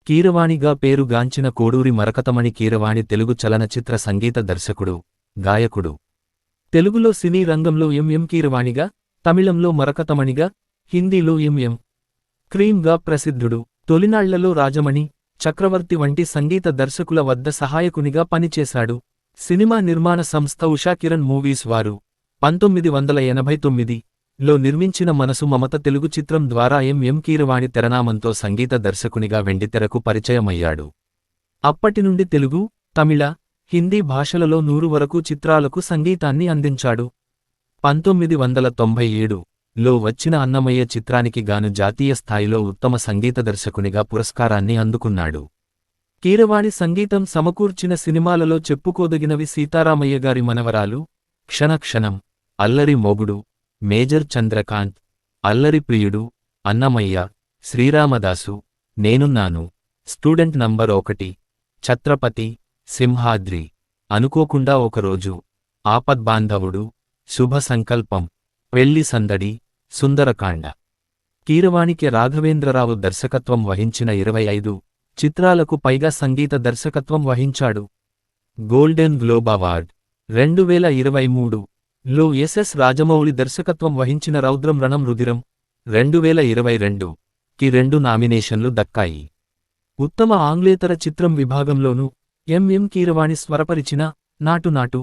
కీరవాణిగా పేరుగాంచిన కోడూరి మరకతమణి కీరవాణి తెలుగు చలనచిత్ర సంగీత దర్శకుడు, గాయకుడు. తెలుగులో సినీ రంగంలో ఎం కీరవాణిగా, తమిళంలో మరకతమణిగా, హిందీలో ఎం క్రీమ్గా ప్రసిద్ధుడు. తొలినాళ్లలో రాజమణి, చక్రవర్తి వంటి సంగీత దర్శకుల వద్ద సహాయకునిగా పనిచేశాడు. సినిమా నిర్మాణ సంస్థ ఉషాకిరణ్ మూవీస్ వారు 1989లో నిర్మించిన మనసు మమత తెలుగు చిత్రం ద్వారా ఎం కీరవాణి తెరనామంతో సంగీత దర్శకునిగా వెండితెరకు పరిచయమయ్యాడు. అప్పటినుండి తెలుగు, తమిళ, హిందీ భాషలలో 100 వరకు చిత్రాలకు సంగీతాన్ని అందించాడు. 1997లో వచ్చిన అన్నమయ్య చిత్రానికి గాను జాతీయ స్థాయిలో ఉత్తమ సంగీత దర్శకునిగా పురస్కారాన్ని అందుకున్నాడు. కీరవాణి సంగీతం సమకూర్చిన సినిమాలలో చెప్పుకోదగినవి సీతారామయ్య గారి మనవరాలు, క్షణక్షణం, అల్లరి మొగుడు, మేజర్ చంద్రకాంత్, అల్లరి ప్రియుడు, అన్నమయ్య, శ్రీరామదాసు, నేనున్నాను, స్టూడెంట్ నంబర్ 1, ఛత్రపతి, సింహాద్రి, అనుకోకుండా ఒకరోజు, ఆపద్బాంధవుడు, శుభ సంకల్పం, పెళ్లి సందడి, సుందరకాండ. కీరవాణికి రాఘవేంద్రరావు దర్శకత్వం వహించిన 25 చిత్రాలకు పైగా సంగీత దర్శకత్వం వహించాడు. గోల్డెన్ గ్లోబ్ అవార్డ్ 2023లో ఎస్ రాజమౌళి దర్శకత్వం వహించిన రౌద్రం రణం రుధిరం 2022కి 2 నామినేషన్లు దక్కాయి. ఉత్తమ ఆంగ్లేతర చిత్రం విభాగంలోనూ ఎం కీరవాణి స్వరపరిచిన నాటు నాటు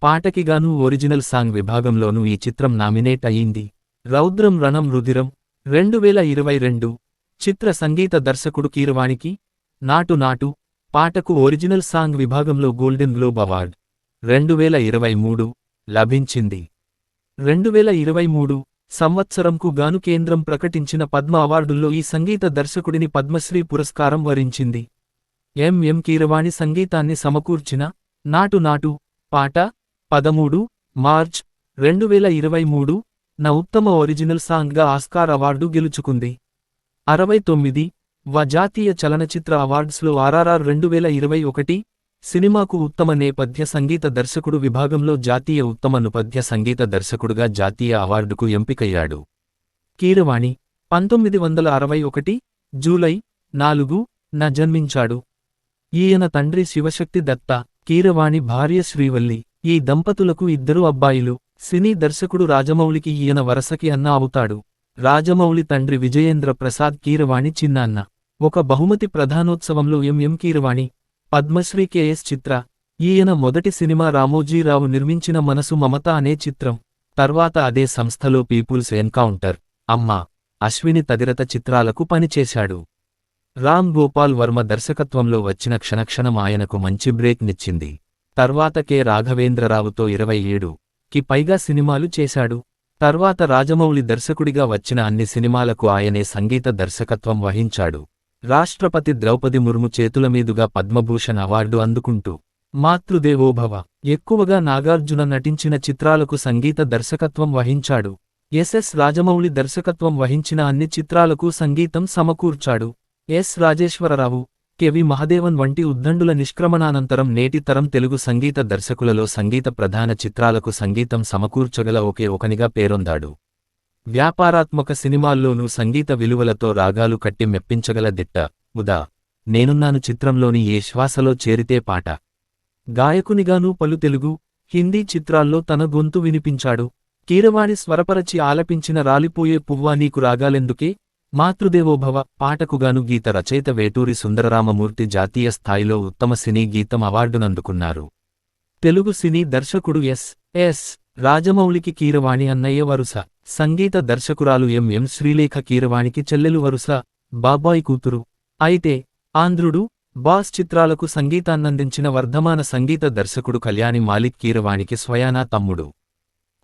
పాటకిగాను ఒరిజినల్ సాంగ్ విభాగంలోనూ ఈ చిత్రం నామినేట్ అయ్యింది. రౌద్రం రణం రుధిరం 2022 చిత్ర సంగీత దర్శకుడు కీరవాణికి నాటు నాటు పాటకు ఒరిజినల్ సాంగ్ విభాగంలో గోల్డెన్ గ్లోబ్ అవార్డ్ 2023 లభించింది. 2023 సంవత్సరంకు గాను కేంద్రం ప్రకటించిన పద్మ అవార్డుల్లో ఈ సంగీత దర్శకుడిని పద్మశ్రీ పురస్కారం వరించింది. ఎం కీరవాణి సంగీతాన్ని సమకూర్చిన నాటు నాటు పాట 13 మార్చ్ 2023న ఉత్తమ ఒరిజినల్ సాంగ్గా ఆస్కార్ అవార్డు గెలుచుకుంది. 69వ జాతీయ చలనచిత్ర అవార్డ్స్లో ఆర్ఆర్ఆర్ 2021 సినిమాకు ఉత్తమ నేపథ్య సంగీత దర్శకుడు విభాగంలో జాతీయ ఉత్తమ నేపథ్య సంగీత దర్శకుడుగా జాతీయ అవార్డుకు ఎంపికయ్యాడు. కీరవాణి 1961 జూలై 4న జన్మించాడు. ఈయన తండ్రి శివశక్తి దత్త, కీరవాణి భార్య శ్రీవల్లి. ఈ దంపతులకు 2 అబ్బాయిలు. సినీ దర్శకుడు రాజమౌళికి ఈయన వరసకి అన్న అవుతాడు. రాజమౌళి తండ్రి విజయేంద్ర ప్రసాద్ కీరవాణి చిన్నాన్న. ఒక బహుమతి ప్రధానోత్సవంలో ఎం కీరవాణి, పద్మశ్రీ కెఎస్ చిత్ర. ఈయన మొదటి సినిమా రామోజీరావు నిర్మించిన మనసు మమత అనే చిత్రం. తర్వాత అదే సంస్థలో పీపుల్స్ ఎన్కౌంటర్, అమ్మ, అశ్విని తదితర చిత్రాలకు పనిచేశాడు. రామ్ గోపాల్ వర్మ దర్శకత్వంలో వచ్చిన క్షణక్షణం ఆయనకు మంచి బ్రేక్ నిచ్చింది. తర్వాత కె రాఘవేంద్రరావుతో 27కి పైగా సినిమాలు చేశాడు. తర్వాత రాజమౌళి దర్శకుడిగా వచ్చిన అన్ని సినిమాలకు ఆయనే సంగీత దర్శకత్వం వహించాడు. రాష్ట్రపతి ద్రౌపది ముర్ము చేతుల మీదుగా పద్మభూషణ్ అవార్డు అందుకుంటూ మాతృదేవోభవ. ఎక్కువగా నాగార్జున నటించిన చిత్రాలకు సంగీత దర్శకత్వం వహించాడు. ఎస్ రాజమౌళి దర్శకత్వం వహించిన అన్ని చిత్రాలకు సంగీతం సమకూర్చాడు. ఎస్ రాజేశ్వరరావు, కెవి మహదేవన్ వంటి ఉద్దండుల నిష్క్రమణానంతరం నేటి తరం తెలుగు సంగీత దర్శకులలో సంగీత ప్రధాన చిత్రాలకు సంగీతం సమకూర్చగల ఒకే ఒకనిగా పేరొందాడు. వ్యాపారాత్మక సినిమాల్లోనూ సంగీత విలువలతో రాగాలు కట్టి మెప్పించగల దిట్ట. ఉదా నేనున్నాను చిత్రంలోని ఏ శ్వాసలో చేరితే పాట. గాయకునిగానూ పలు తెలుగు, హిందీ చిత్రాల్లో తన గొంతు వినిపించాడు. కీరవాణి స్వరపరచి ఆలపించిన రాలిపోయే పువ్వా నీకు రాగాలెందుకే, మాతృదేవోభవ పాటకుగాను గీత రచయిత వేటూరి సుందరరామమూర్తి జాతీయ స్థాయిలో ఉత్తమ సినీ గీతం అవార్డునందుకున్నారు. తెలుగు సినీ దర్శకుడు ఎస్ రాజమౌళికి కీరవాణి అన్నయ్య వరుస. సంగీత దర్శకురాలు ఎం శ్రీలేఖ కీరవాణికి చెల్లెలు వరుస, బాబాయ్ కూతురు. అయితే ఆంధ్రుడు, బాస్ చిత్రాలకు సంగీతాన్నందించిన వర్ధమాన సంగీత దర్శకుడు కళ్యాణి మాలిక్ కీరవాణికి స్వయానా తమ్ముడు.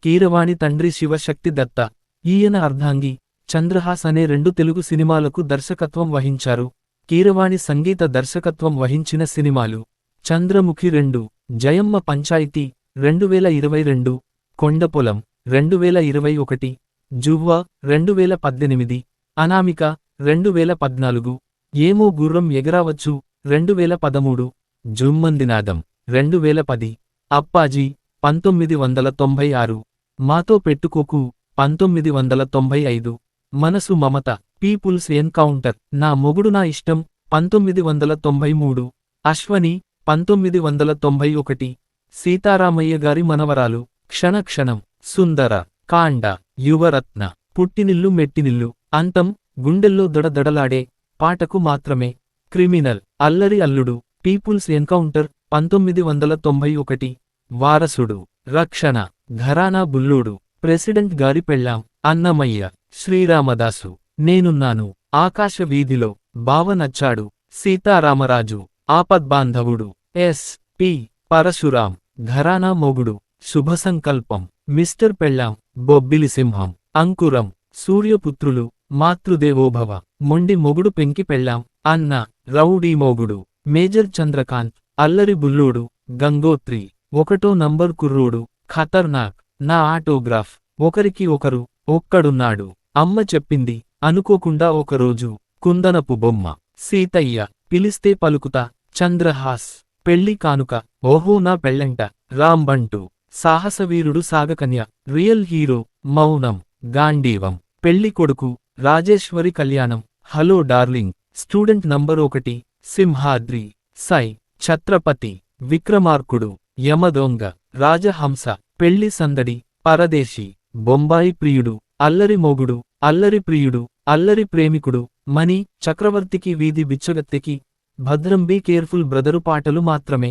కీరవాణి తండ్రి శివశక్తి దత్త. ఈయన అర్ధాంగి, చంద్రహాస్ అనే 2 తెలుగు సినిమాలకు దర్శకత్వం వహించారు. కీరవాణి సంగీత దర్శకత్వం వహించిన సినిమాలు: చంద్రముఖి 2, జయమ్మ పంచాయితీ 2022, కొండపొలం 2021, జువ్వా 2018, అనామిక 2014, ఏమో గుర్రం ఎగరావచ్చు 2013, జుమ్మందినాదం 2010, అప్పాజీ 1996, మాతో పెట్టుకోకు 1995, మనసు మమత, పీపుల్స్ ఎన్కౌంటర్, నా మొగుడు నా ఇష్టం 1993, అశ్వని 1991, సీతారామయ్య గారి మనవరాలు క్షణ క్షణం, సుందర కాండ, యువరత్న, పుట్టినిల్లు మెట్టినిల్లు, అంతం, గుండెల్లో దడదడలాడే, పాటకు మాత్రమే, క్రిమినల్, అల్లరి అల్లుడు, పీపుల్స్ ఎన్కౌంటర్ 1991, వారసుడు, రక్షణ, ఘరానా బుల్లోడు, ప్రెసిడెంట్ గారి పెళ్ళాం, అన్నమయ్య, శ్రీరామదాసు, నేనున్నాను, ఆకాశ వీధిలో, బావ నచ్చాడు, సీతారామరాజు, ఆపద్బాంధవుడు, ఎస్. పి. పరశురాం, ఘరానా మొగుడు, శుభసంకల్పం, మిస్టర్ పెళ్ళాం, బొబ్బిలి సింహం, అంకురం, సూర్యపుత్రులు, మాతృదేవోభవ, మొండి మొగుడు పెంకి పెళ్ళాం, అన్న, రౌడీ మొగుడు, మేజర్ చంద్రకాంత్, అల్లరి బుల్లోడు, గంగోత్రి, 1వ నంబర్ కుర్రోడు, ఖతర్నాక్, నా ఆటోగ్రాఫ్, ఒకరికి ఒకరు, ఒక్కడున్నాడు, అమ్మ చెప్పింది, అనుకోకుండా ఒకరోజు, కుందనపు బొమ్మ, సీతయ్య, పిలిస్తే పలుకుతా, చంద్రహాస్, పెళ్లి కానుక, ఓహో నా పెళ్ళంట, రాంబంటు, సాహసవీరుడు సాగకన్య, రియల్ హీరో, మౌనం, గాంధీవం, పెళ్లి Koduku, Rajeswari Kalyanam, Hello Darling, Student Number 1, Simhadri, Sye, Chatrapathi, Vikramarkudu, Yamadonga, Rajahamsa, Pelli Sandadi, పరదేశి, బొంబాయి ప్రియుడు, అల్లరి మొగుడు, అల్లరి ప్రియుడు, అల్లరి ప్రేమికుడు, మణి, చక్రవర్తికి వీధి బిచ్చగత్తెకి, భద్రం బీ కేర్ఫుల్ బ్రదరు పాటలు మాత్రమే,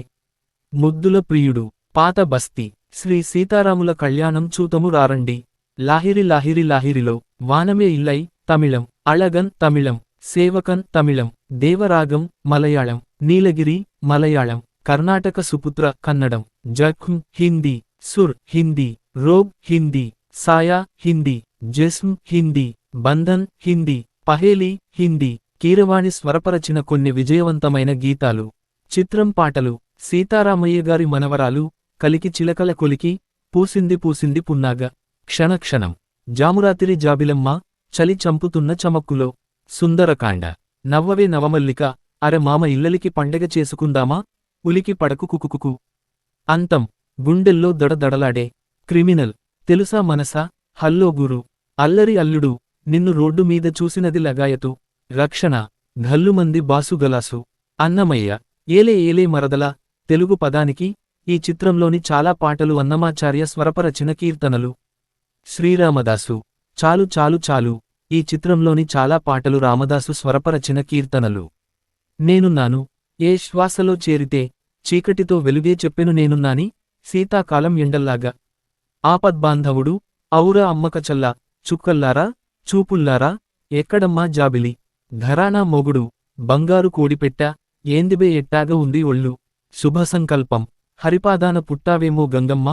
ముద్దుల ప్రియుడు, పాత బస్తీ, శ్రీ సీతారాముల కళ్యాణం చూతము రారండి, లాహిరి లాహిరి లాహిరిలో, వానమే ఇల్లై, తమిళం, అళగన్ తమిళం, సేవకన్ తమిళం, దేవరాగం మలయాళం, నీలగిరి మలయాళం, కర్ణాటక సుపుత్ర కన్నడం, జఖ్మ్ హిందీ, సుర్ హిందీ, రోగ్ హిందీ, సాయా హిందీ, జస్మ్ హిందీ, బంధన్ హిందీ, పహేలీ హిందీ, కీరవాణి స్వరపరచిన కొన్ని విజయవంతమైన గీతాలు, చిత్రం పాటలు, సీతారామయ్య గారి మనవరాలు, కలికి చిలకల కొలికి, పూసింది పూసింది పున్నాగ, క్షణక్షణం, జామురాతిరి జాబిలమ్మ, చలి చంపుతున్న చమక్కులో, సుందరకాండ, నవ్వవే నవమల్లిక, అరె మామ ఇల్లలికి పండగ చేసుకుందామా, ఉలికి పడకు కుకుకుకు, అంతం, గుండెల్లో దడదడలాడే, క్రిమినల్, తెలుసా మనసా, హల్లో గురు, అల్లరి అల్లుడు, నిన్ను రోడ్డు మీద చూసినది లగాయతు, రక్షణ, ఘల్లుమంది బాసుగలాసు, అన్నమయ్య, ఏలే ఏలే మరదల, తెలుగు పదానికి, ఈ చిత్రంలోని చాలా పాటలు అన్నమాచార్య స్వరపరచిన కీర్తనలు. శ్రీరామదాసు, చాలు చాలు చాలు, ఈ చిత్రంలోని చాలా పాటలు రామదాసు స్వరపరచిన కీర్తనలు. నేనున్నాను, ఏ శ్వాసలో చేరితే, చీకటితో వెలుగే చెప్పెను నేనున్నాని, శీతాకాలం ఎండల్లాగా, ఆపద్బాంధవుడు, ఔరా అమ్మకచల్లా, చుక్కల్లారా, చూపుల్లారా, ఎక్కడమ్మా జాబిలి, ఘరానా మొగుడు, బంగారు కోడిపెట్ట, ఏందిబే ఎట్టాగా ఉంది ఒళ్ళు, శుభసంకల్పం, హరిపాదాన పుట్టావేమో గంగమ్మ,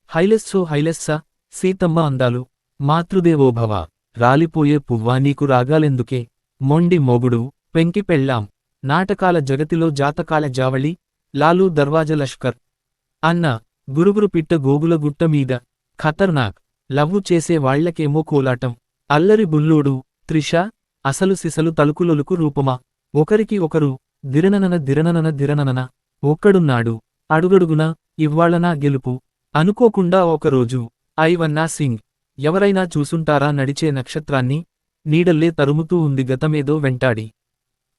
హైలెస్సో హైలెస్స, సీతమ్మ అందాలు, మాతృదేవోభవ, రాలిపోయే పువ్వా నీకు రాగాలెందుకే, మొండి మొగుడు, పెంకి పెళ్ళాం, నాటకాల జగతిలో జాతకాల జావళి, లాలూ దర్వాజ లష్కర్, అన్న, గురుగురు పిట్ట గోగుల గుట్ట మీద, ఖతర్నాక్, లవ్వు చేసే వాళ్లకేమో కోలాటం, అల్లరి బుల్లోడు, త్రిష, అసలు సిసలు తలుకులొలుకు రూపమా, ఒకరికి ఒకరు, దిరననన దిరననన దిరననన, ఒక్కడున్నాడు, అడుగడుగునా, ఇవ్వాళనా గెలుపు, అనుకోకుండా ఒకరోజు, ఐవన్నా సింగ్, ఎవరైనా చూసుంటారా నడిచే నక్షత్రాన్ని, నీడల్లే తరుముతూ ఉంది గతమేదో వెంటాడి,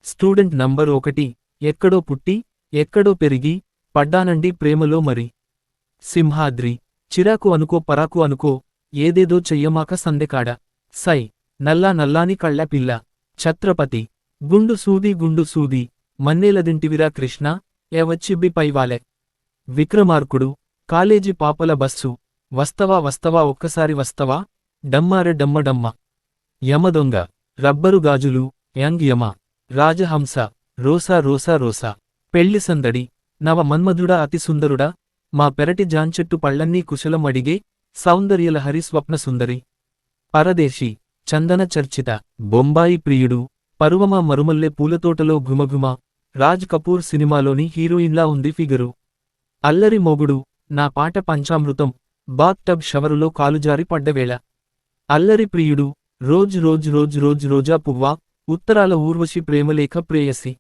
స్టూడెంట్ నంబర్ 1, ఎక్కడో పుట్టి, ఎక్కడో పెరిగి, పడ్డానండి ప్రేమలో మరి, సింహాద్రి, చిరాకు అనుకో పరాకు అనుకో, ఏదేదో చెయ్యమాక సందెకాడ, సై, నల్లా నల్లాని కళ్ళ పిల్ల, ఛత్రపతి, గుండు సూది, మన్నేలదింటివిరా కృష్ణ, ఎవచ్చిబ్బి పైవాలె, విక్రమార్కుడు, కాలేజీ పాపల బస్సు, వస్తవా వస్తవా ఒక్కసారి వస్తవా, డమ్మారె డమ్మ డమ్మ, యమదొంగ, రబ్బరు గాజులు, యంగ్ యమ, రాజహంస, రోసా రోసా రోసా, పెళ్లి సందడి, నవ మన్మధుడా అతి సుందరుడా, మా పెరటి జాంచెట్టు పళ్లన్నీ కుశలం అడిగే, సౌందర్యలహరి స్వప్న సుందరి, పరదేశి, చందన చర్చిత, బొంబాయి ప్రియుడు, పరువమా మరుమల్లె పూలతోటలో ఘుమఘుమ, రాజ్ కపూర్ సినిమాలోని హీరోయిన్లా ఉంది ఫిగరు, అల్లరి మొగుడు, నా పాట పంచామృతం, బాత్ టబ్ షవరులో కాలుజారి పడ్డవేళ, అల్లరి ప్రియుడు, రోజ్ రోజా పువ్వా, ఉత్తరాల ఊర్వశి ప్రేమలేఖ ప్రేయసి,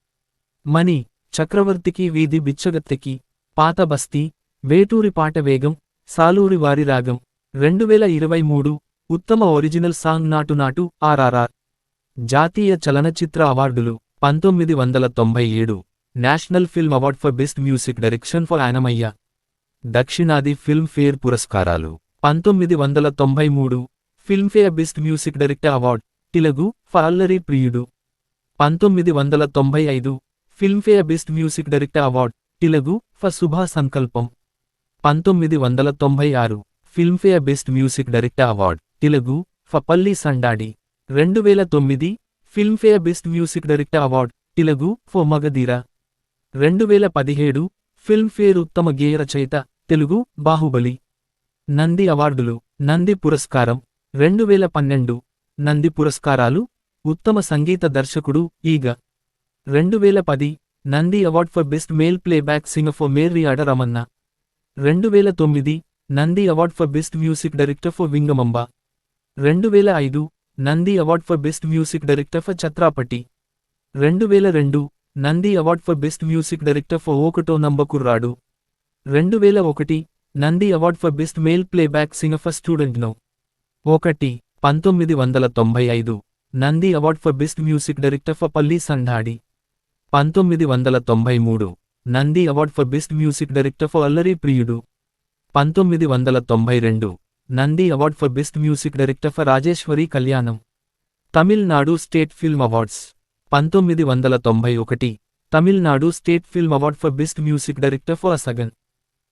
మణి, చక్రవర్తికి వీధి బిచ్చగత్తెకి, పాత బస్తీ, వేటూరి పాట వేగం, సాలూరి వారి రాగం, 2023 ఉత్తమ ఒరిజినల్ సాంగ్ నాటు నాటు RRR జాతీయ చలనచిత్ర అవార్డులు 1997 national film award for best music direction for Annamayya. దక్షిణాది ఫిల్మ్ ఫేర్ పురస్కారాలు 1993 Filmfare best music director award Telugu for Allari Priyudu. 1995 Filmfare best music director award Telugu for Subha Sankalpam. 1996 Filmfare best music director award Telugu for Pelli Sandadi. 2009 Filmfare best music director award Telugu for Magadheera. 2017 Filmfare ఉత్తమ గేయ రచయిత తెలుగు బాహుబలి. నంది అవార్డులు. నంది పురస్కారం 2012 నంది పురస్కారాలు ఉత్తమ సంగీత దర్శకుడు Eega. 2010 Nandi award for best male playback singer for Maryada Ramanna. 2009 Nandi award for best music director for Vengamamba. 2005 Nandi award for best music director for Chatrapathi. 2002 Nandi award for best music director for Okato Number Kurradu. 2001 Nandi award for best male playback singer for Student No. 1995 Nandi award for best music director for Pelli Sandadi. 1993 Nandi award for best music director for Allari Priyudu. 1992 Nandi award for best music director for Rajeswari Kalyanam. Tamil Nadu state film awards 1991 Tamil Nadu state film award for best music director for Azhagan.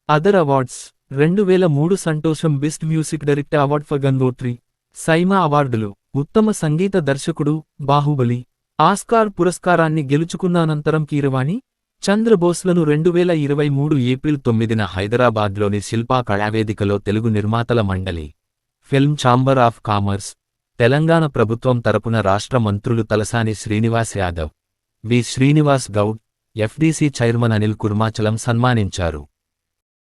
Other awards 2003 Santosham best music director award for Gangotri. SIIMA అవార్డులు. ఉత్తమ సంగీత దర్శకుడు Baahubali. Oscar పురస్కారాన్ని గెలుచుకున్నానంతరం Keeravani చంద్రబోస్లను 2023 April 9న హైదరాబాద్లోని శిల్పా కళావేదికలో తెలుగు నిర్మాతల మండలి, film chamber of commerce, Telangana ప్రభుత్వం తరపున రాష్ట్ర మంత్రులు తలసాని శ్రీనివాస్ యాదవ్, వి శ్రీనివాస్ గౌడ్, ఎఫ్డీసీ చైర్మన్ అనిల్ కుర్మాచలం సన్మానించారు.